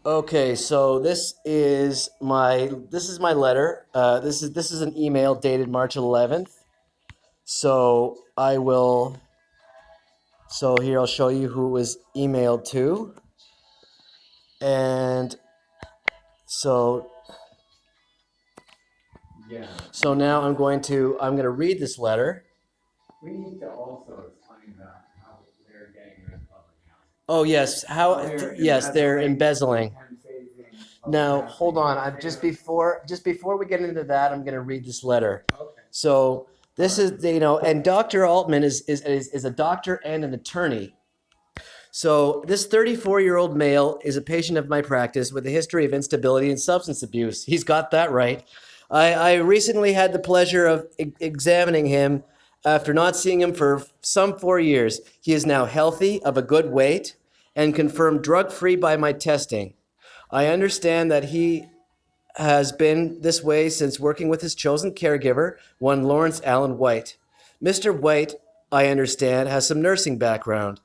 Okay, so this is my letter. This is an email dated March 11th. So I will. So here I'll show you who it was emailed to, and so Yeah, so now I'm going to read this letter. we need to also explain about how they're getting rid of public housing. Oh yes, How they're yes, they're embezzling. and phasing public Now, hold housing. on. I'm just before we get into that, I'm going to read this letter. Okay. So this All right. is and Dr. Altman is a doctor and an attorney. So this 34-year-old male is a patient of my practice with a history of instability and substance abuse. He's got that right. I recently had the pleasure of examining him after not seeing him for some 4 years. He is now healthy, of a good weight, and confirmed drug-free by my testing. I understand that he has been this way since working with his chosen caregiver, one Lawrence Allen White. Mr. White, I understand, has some nursing background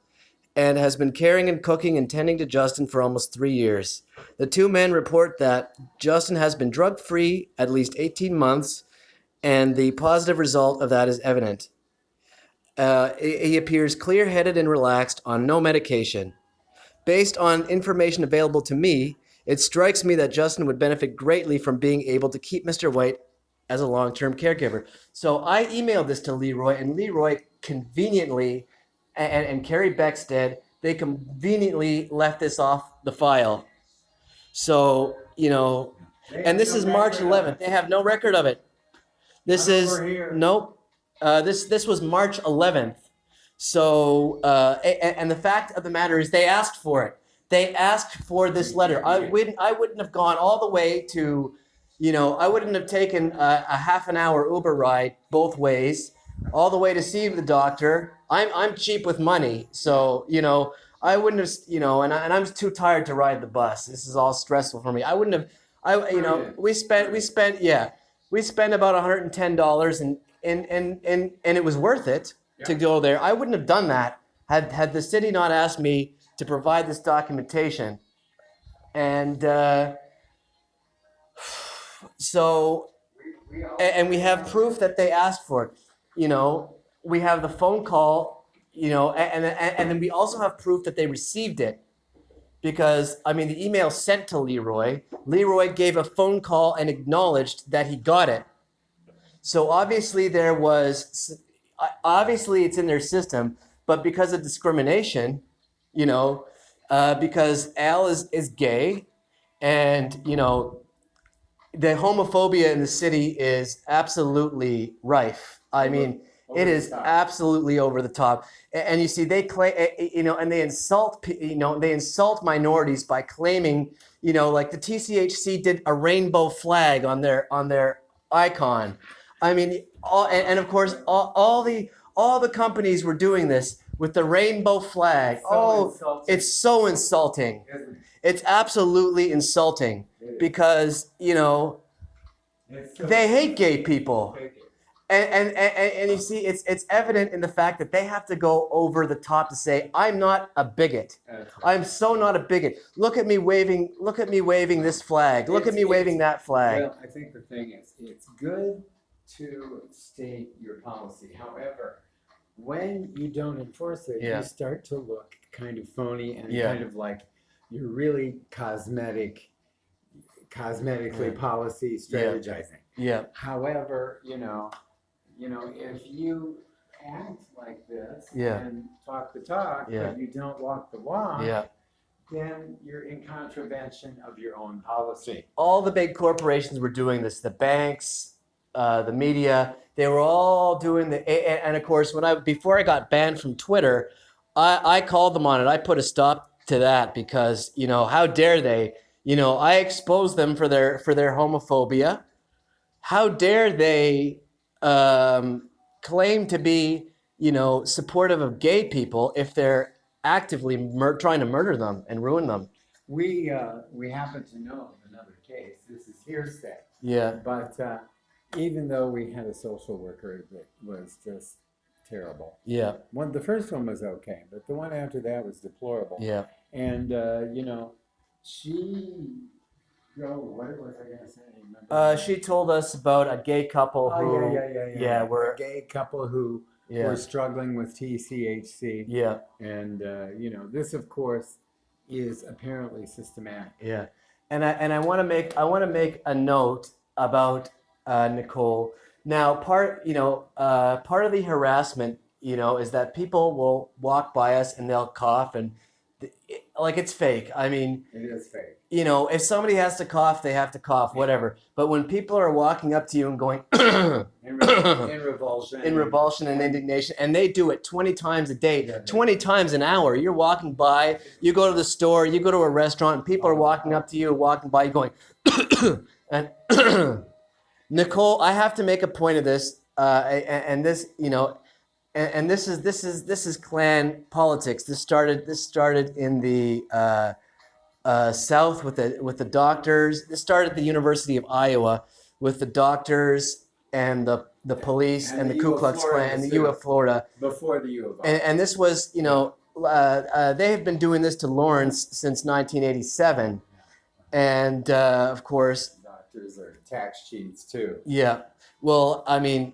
and has been caring and cooking and tending to Justin for almost 3 years. The two men report that Justin has been drug free at least 18 months, and the positive result of that is evident. He appears clear headed and relaxed on no medication. Based on information available to me, it strikes me that Justin would benefit greatly from being able to keep Mr. White as a long term caregiver. So I emailed this to Leroy, and Leroy conveniently, and Carrie Beckstead, they conveniently left this off the file. So, They and have this no is March record of 11th. it. They have no record of it. This Not is, over here. nope. This was March 11th. So, and the fact of the matter is, they asked for it. They asked for this letter. I wouldn't have gone all the way to, I wouldn't have taken a half an hour Uber ride both ways, all the way to see the doctor. I'm cheap with money, so I wouldn't have, and I'm too tired to ride the bus. This is all stressful for me. I wouldn't have. We spent about $110, and it was worth it to go there. I wouldn't have done that had the city not asked me to provide this documentation. And so, and we have proof that they asked for it. We have the phone call, and then we also have proof that they received it. Because, I mean, the email sent to Leroy. Leroy gave a phone call and acknowledged that he got it. So obviously it's in their system, but because of discrimination, because Al is gay, and the homophobia in the city is absolutely rife. I mean, it is absolutely over the top. And you see, they claim, and they insult minorities by claiming, like the TCHC did a rainbow flag on their icon. I mean, and of course, all the companies were doing this with the rainbow flag. It's so insulting. It's absolutely insulting because they hate gay people. And you see, it's evident in the fact that they have to go over the top to say, I'm not a bigot. I'm so not a bigot. Look at me waving this flag. Look at me waving that flag. Well, I think the thing is, it's good to state your policy. However, when you don't enforce it, Yeah. you start to look kind of phony and Yeah. kind of like you're really cosmetically policy strategizing. Yeah. However, if you act like this Yeah. and talk the talk, Yeah. but you don't walk the walk, Yeah. then you're in contravention of your own policy. All the big corporations were doing this. The banks, the media, they were all doing and of course, before I got banned from Twitter, I called them on it. I put a stop to that because how dare they? I exposed them for their homophobia. How dare they claim to be supportive of gay people if they're actively trying to murder them and ruin them? We happen to know of another case. This is hearsay. Yeah. But even though we had a social worker that was just terrible. Yeah. The first one was okay, but the one after that was deplorable. Yeah. And What was I gonna say? Remember? She told us about a gay couple who, Oh, yeah. were, A gay couple who yeah, were struggling with TCHC. yeah, And, this, of course, is apparently systematic. yeah. And I want to make a note about Nicole. Now, part of the harassment, is that people will walk by us and they'll cough and like it's fake. I mean, It is fake. if somebody has to cough, they have to cough, whatever. But when people are walking up to you and going In revulsion. in revulsion and indignation, and they do it 20 times a day, Yeah. 20 times an hour. You're walking by, you go to the store, you go to a restaurant, and people are walking up to you, walking by, you going, and Nicole, I have to make a point of this, and this, and this is clan politics. This started in the South with the doctors. This started at the University of Iowa with the doctors and the police and the Ku Klux Klan and the U of Florida. Before the U of Iowa. And this was, they have been doing this to Lawrence since 1987. And of course, Doctors are tax cheats too. yeah. Well, I mean,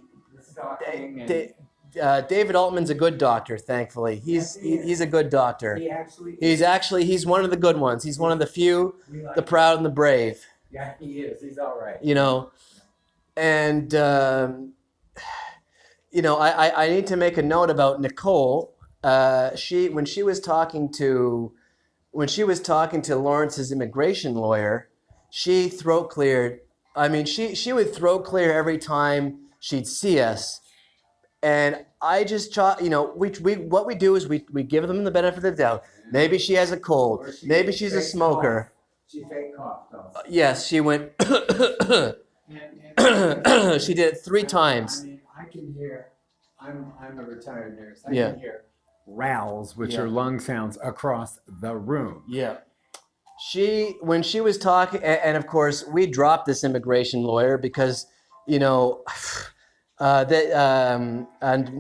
David Altman's a good doctor, thankfully. He's a good doctor. He's one of the good ones. He's one of the few, the proud and the brave. Yeah, he is. He's all right. And I need to make a note about Nicole. When she was talking to Lawrence's immigration lawyer, she throat cleared. I mean, she would throat clear every time she'd see us. And I just, what we do is we give them the benefit of the doubt. Maybe she has a cold. Maybe she's a smoker. She fake coughed also. Yes, she went. She did it 3 times. I mean, I can hear. I'm a retired nurse. I Yeah. can hear rowels, which Yeah. are lung sounds, across the room. Yeah. When she was talking, and of course we dropped this immigration lawyer because, and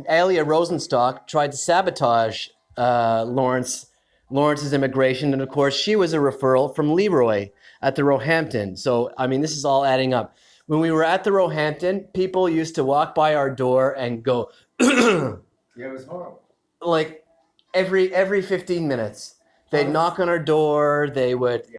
Alia Rosenstock tried to sabotage Lawrence's immigration, and of course she was a referral from Leroy at the Roehampton. So I mean, this is all adding up. When we were at the Roehampton, people used to walk by our door and go, Yeah, it was horrible. like every 15 minutes. They'd knock on our door. They would